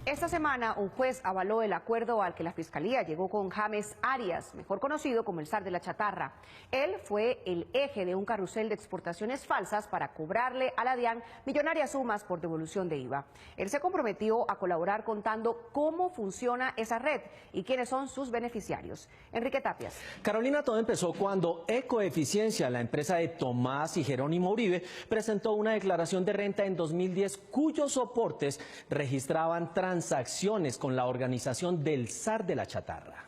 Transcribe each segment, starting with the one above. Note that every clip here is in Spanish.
Esta semana, un juez avaló el acuerdo al que la Fiscalía llegó con James Arias, mejor conocido como el zar de la chatarra. Él fue el eje de un carrusel de exportaciones falsas para cobrarle a la DIAN millonarias sumas por devolución de IVA. Él se comprometió a colaborar contando cómo funciona esa red y quiénes son sus beneficiarios. Enrique Tapias. Carolina, todo empezó cuando Ecoeficiencia, la empresa de Tomás y Jerónimo Uribe, presentó una declaración de renta en 2010 cuyos soportes registraban transacciones con la organización del zar de la chatarra.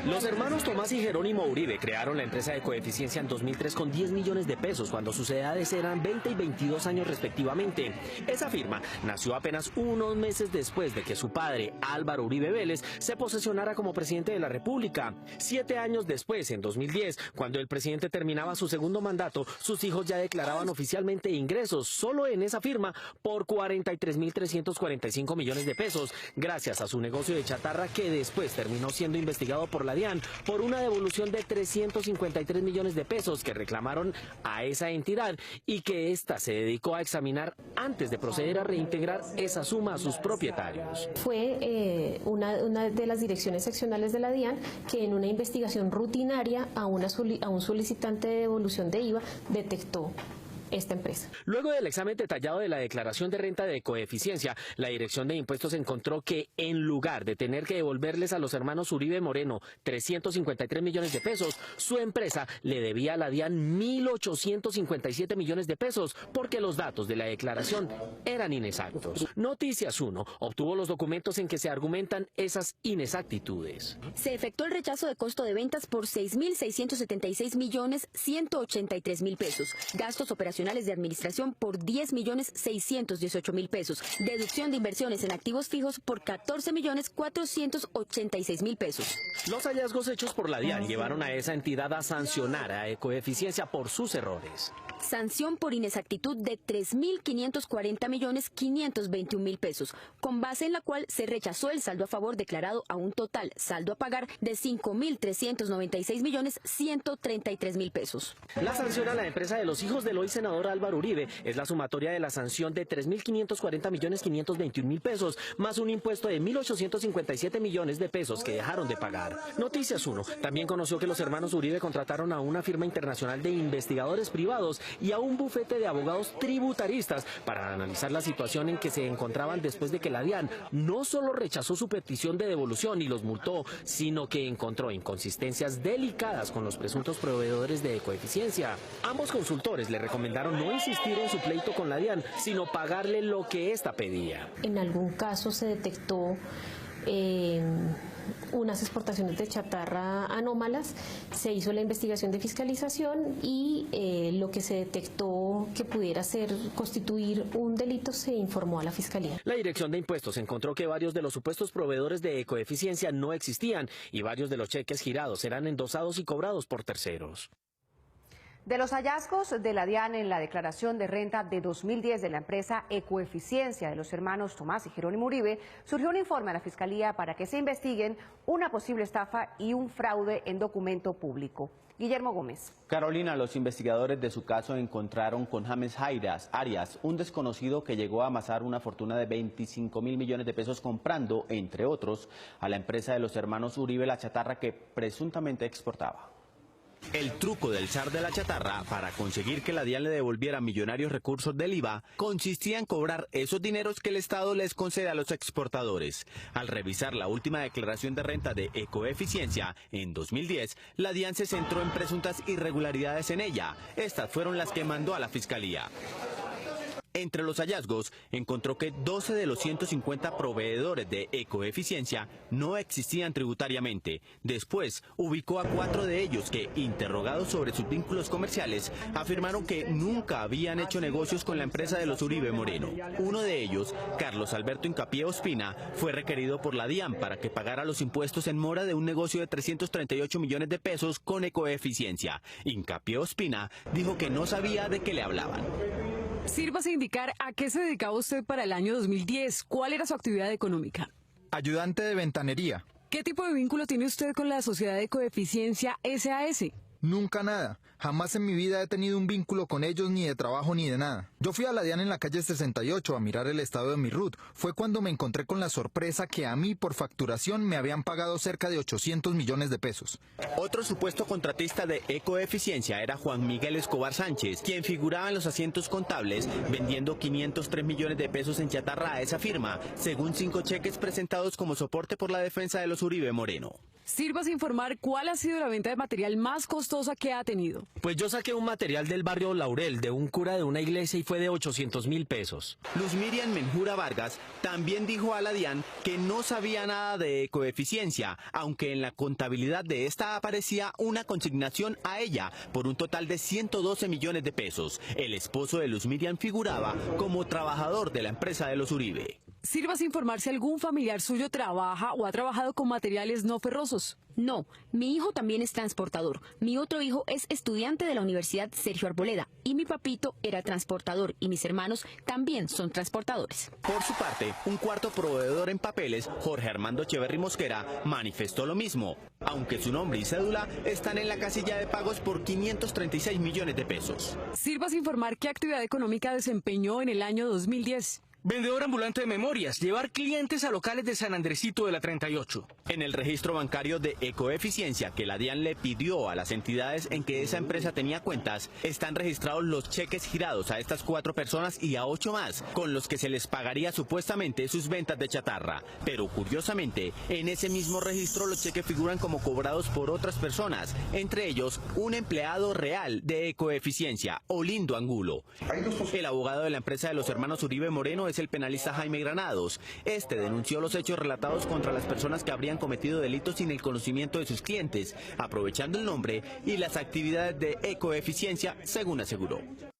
Los hermanos Tomás y Jerónimo Uribe crearon la empresa de Ecoeficiencia en 2003 con 10 millones de pesos, cuando sus edades eran 20 y 22 años respectivamente. Esa firma nació apenas unos meses después de que su padre, Álvaro Uribe Vélez, se posesionara como presidente de la República. 7 años después, en 2010, cuando el presidente terminaba su segundo mandato, sus hijos ya declaraban oficialmente ingresos, solo en esa firma, por 43.345 millones de pesos, gracias a su negocio de chatarra que después terminó siendo investigado por la DIAN por una devolución de 353 millones de pesos que reclamaron a esa entidad y que ésta se dedicó a examinar antes de proceder a reintegrar esa suma a sus propietarios. Fue una de las direcciones seccionales de la DIAN que en una investigación rutinaria a un solicitante de devolución de IVA detectó esta empresa. Luego del examen detallado de la declaración de renta de Ecoeficiencia, la Dirección de Impuestos encontró que en lugar de tener que devolverles a los hermanos Uribe Moreno 353 millones de pesos, su empresa le debía a la DIAN 1.857 millones de pesos porque los datos de la declaración eran inexactos. Noticias 1 obtuvo los documentos en que se argumentan esas inexactitudes. Se efectuó el rechazo de costo de ventas por 6.676.183.000 pesos, gastos operacionales de administración por 10.618.000 pesos, deducción de inversiones en activos fijos por 14.486.000 pesos. Los hallazgos hechos por la DIAN llevaron a esa entidad a sancionar a Ecoeficiencia por sus errores. Sanción por inexactitud de 3.540.521.000 pesos, con base en la cual se rechazó el saldo a favor declarado a un total saldo a pagar de 5.396.133.000 pesos. La sanción a la empresa de los hijos del hoy senador Álvaro Uribe es la sumatoria de la sanción de 3.540.521.000 pesos, más un impuesto de 1.857 millones de pesos que dejaron de pagar. Noticias 1 también conoció que los hermanos Uribe contrataron a una firma internacional de investigadores privados y a un bufete de abogados tributaristas para analizar la situación en que se encontraban después de que la DIAN no solo rechazó su petición de devolución y los multó, sino que encontró inconsistencias delicadas con los presuntos proveedores de Ecoeficiencia. Ambos consultores le recomendaron no insistir en su pleito con la DIAN, sino pagarle lo que ésta pedía. En algún caso se detectó unas exportaciones de chatarra anómalas, se hizo la investigación de fiscalización y lo que se detectó que pudiera constituir un delito se informó a la Fiscalía. La Dirección de Impuestos encontró que varios de los supuestos proveedores de Ecoeficiencia no existían y varios de los cheques girados eran endosados y cobrados por terceros. De los hallazgos de la DIAN en la declaración de renta de 2010 de la empresa Ecoeficiencia de los hermanos Tomás y Jerónimo Uribe, surgió un informe a la Fiscalía para que se investiguen una posible estafa y un fraude en documento público. Guillermo Gómez. Carolina, los investigadores de su caso encontraron con James Arias, un desconocido que llegó a amasar una fortuna de 25.000 millones de pesos comprando, entre otros, a la empresa de los hermanos Uribe la chatarra que presuntamente exportaba. El truco del zar de la chatarra para conseguir que la DIAN le devolviera millonarios recursos del IVA consistía en cobrar esos dineros que el Estado les concede a los exportadores. Al revisar la última declaración de renta de Ecoeficiencia en 2010, la DIAN se centró en presuntas irregularidades en ella. Estas fueron las que mandó a la Fiscalía. Entre los hallazgos, encontró que 12 de los 150 proveedores de Ecoeficiencia no existían tributariamente. Después, ubicó a 4 de ellos que, interrogados sobre sus vínculos comerciales, afirmaron que nunca habían hecho negocios con la empresa de los Uribe Moreno. Uno de ellos, Carlos Alberto Hincapié Ospina, fue requerido por la DIAN para que pagara los impuestos en mora de un negocio de 338 millones de pesos con Ecoeficiencia. Hincapié Ospina dijo que no sabía de qué le hablaban. Sírvase indicar a qué se dedicaba usted para el año 2010. ¿Cuál era su actividad económica? Ayudante de ventanería. ¿Qué tipo de vínculo tiene usted con la sociedad de Ecoeficiencia SAS? Nunca nada. Jamás en mi vida he tenido un vínculo con ellos, ni de trabajo ni de nada. Yo fui a la DIAN en la calle 68 a mirar el estado de mi RUT. Fue cuando me encontré con la sorpresa que a mí por facturación me habían pagado cerca de 800 millones de pesos. Otro supuesto contratista de Ecoeficiencia era Juan Miguel Escobar Sánchez, quien figuraba en los asientos contables vendiendo 503 millones de pesos en chatarra a esa firma, según 5 cheques presentados como soporte por la defensa de los Uribe Moreno. Sírvase informar cuál ha sido la venta de material más costosa que ha tenido. Pues yo saqué un material del barrio Laurel de un cura de una iglesia y fue de 800.000 pesos. Luz Miriam Menjura Vargas también dijo a la DIAN que no sabía nada de Ecoeficiencia, aunque en la contabilidad de esta aparecía una consignación a ella por un total de 112 millones de pesos. El esposo de Luz Miriam figuraba como trabajador de la empresa de los Uribe. Sírvase informar si algún familiar suyo trabaja o ha trabajado con materiales no ferrosos. No, mi hijo también es transportador. Mi otro hijo es estudiante de la Universidad Sergio Arboleda y mi papito era transportador y mis hermanos también son transportadores. Por su parte, un cuarto proveedor en papeles, Jorge Armando Echeverry Mosquera, manifestó lo mismo, aunque su nombre y cédula están en la casilla de pagos por 536 millones de pesos. Sírvase informar qué actividad económica desempeñó en el año 2010. Vendedor ambulante de memorias, llevar clientes a locales de San Andresito de la 38. En el registro bancario de Ecoeficiencia que la DIAN le pidió a las entidades en que esa empresa tenía cuentas, están registrados los cheques girados a estas 4 personas y a 8 más, con los que se les pagaría supuestamente sus ventas de chatarra. Pero curiosamente, en ese mismo registro los cheques figuran como cobrados por otras personas, entre ellos un empleado real de Ecoeficiencia, Olindo Angulo. El abogado de la empresa de los hermanos Uribe Moreno es el penalista Jaime Granados. Este denunció los hechos relatados contra las personas que habrían cometido delitos sin el conocimiento de sus clientes, aprovechando el nombre y las actividades de Ecoeficiencia, según aseguró.